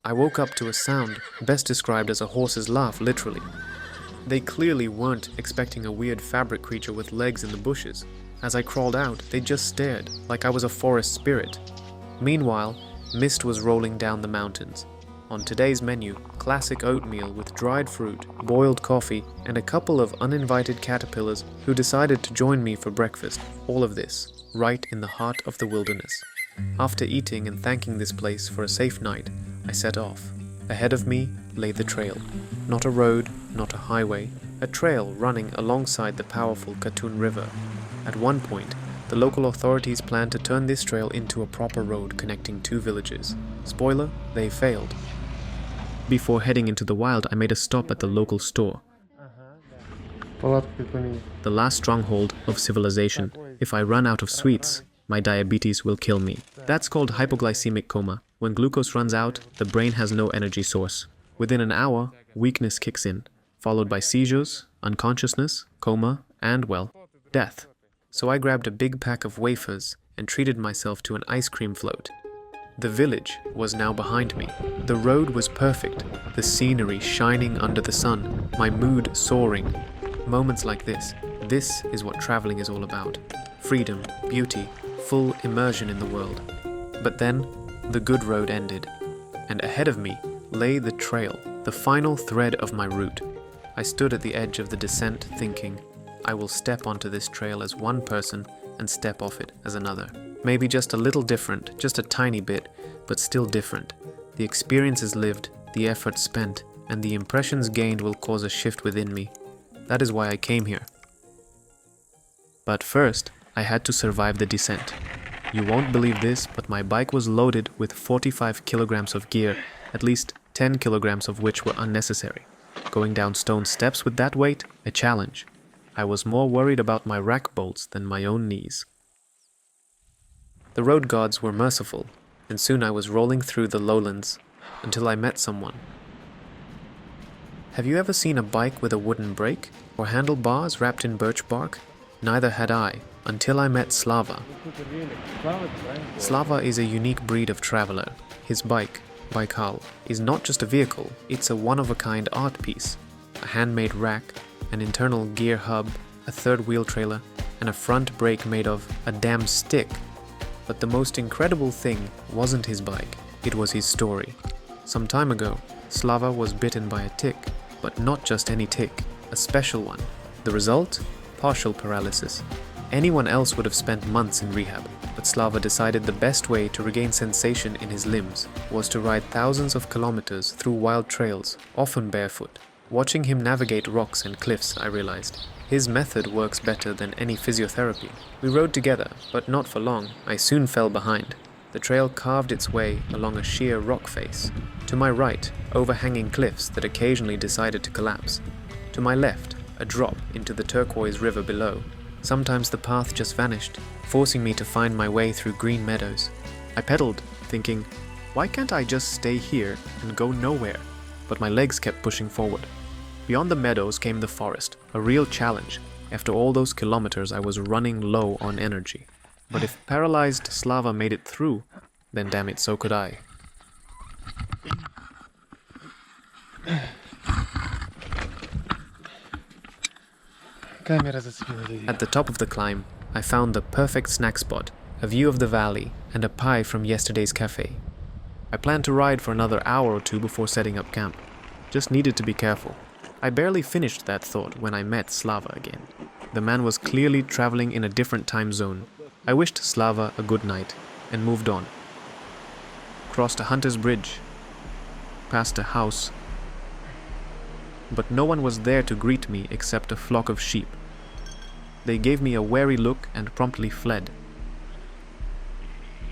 I woke up to a sound best described as a horse's laugh, literally. They clearly weren't expecting a weird fabric creature with legs in the bushes. As I crawled out, they just stared, like I was a forest spirit. Meanwhile, mist was rolling down the mountains. On today's menu, classic oatmeal with dried fruit, boiled coffee, and a couple of uninvited caterpillars who decided to join me for breakfast. All of this, right in the heart of the wilderness. After eating and thanking this place for a safe night, I set off. Ahead of me lay the trail. Not a road, not a highway, a trail running alongside the powerful Katun River. At one point, the local authorities planned to turn this trail into a proper road connecting two villages. Spoiler, they failed. Before heading into the wild, I made a stop at the local store. The last stronghold of civilization. If I run out of sweets, my diabetes will kill me. That's called hypoglycemic coma. When glucose runs out, the brain has no energy source. Within an hour, weakness kicks in, followed by seizures, unconsciousness, coma, and, well, death. So I grabbed a big pack of wafers and treated myself to an ice cream float. The village was now behind me. The road was perfect, the scenery shining under the sun, my mood soaring. Moments like this is what traveling is all about. Freedom, beauty, full immersion in the world. But then, the good road ended, and ahead of me lay the trail, the final thread of my route. I stood at the edge of the descent thinking, I will step onto this trail as one person and step off it as another. Maybe just a little different, just a tiny bit, but still different. The experiences lived, the effort spent, and the impressions gained will cause a shift within me. That is why I came here. But first, I had to survive the descent. You won't believe this, but my bike was loaded with 45 kilograms of gear, at least 10 kilograms of which were unnecessary. Going down stone steps with that weight, a challenge. I was more worried about my rack bolts than my own knees. The road gods were merciful, and soon I was rolling through the lowlands until I met someone. Have you ever seen a bike with a wooden brake or handlebars wrapped in birch bark? Neither had I, until I met Slava. Slava is a unique breed of traveler. His bike, Baikal, is not just a vehicle, it's a one-of-a-kind art piece. A handmade rack, an internal gear hub, a third wheel trailer, and a front brake made of a damn stick. But the most incredible thing wasn't his bike, it was his story. Some time ago, Slava was bitten by a tick, but not just any tick, a special one. The result? Partial paralysis. Anyone else would have spent months in rehab, but Slava decided the best way to regain sensation in his limbs was to ride thousands of kilometers through wild trails, often barefoot. Watching him navigate rocks and cliffs, I realized, his method works better than any physiotherapy. We rode together, but not for long. I soon fell behind. The trail carved its way along a sheer rock face. To my right, overhanging cliffs that occasionally decided to collapse. To my left, a drop into the turquoise river below. Sometimes the path just vanished, forcing me to find my way through green meadows. I pedaled, thinking, why can't I just stay here and go nowhere? But my legs kept pushing forward. Beyond the meadows came the forest, a real challenge. After all those kilometers, I was running low on energy. But if paralyzed Slava made it through, then damn it, so could I. At the top of the climb, I found the perfect snack spot, a view of the valley, and a pie from yesterday's cafe. I planned to ride for another hour or two before setting up camp. Just needed to be careful. I barely finished that thought when I met Slava again. The man was clearly traveling in a different time zone. I wished Slava a good night and moved on. Crossed a hunter's bridge, past a house, but no one was there to greet me except a flock of sheep. They gave me a wary look and promptly fled.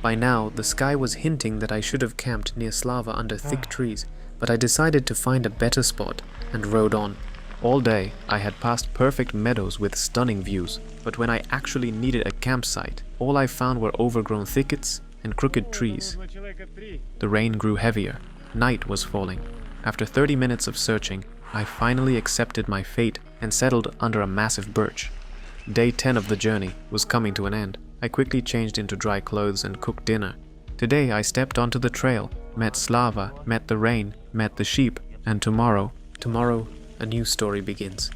By now, the sky was hinting that I should have camped near Slava under thick trees, but I decided to find a better spot and rode on. All day, I had passed perfect meadows with stunning views, but when I actually needed a campsite, all I found were overgrown thickets and crooked trees. The rain grew heavier. Night was falling. After 30 minutes of searching, I finally accepted my fate and settled under a massive birch. Day 10 of the journey was coming to an end. I quickly changed into dry clothes and cooked dinner. Today I stepped onto the trail, met Slava, met the rain, met the sheep, and tomorrow, a new story begins.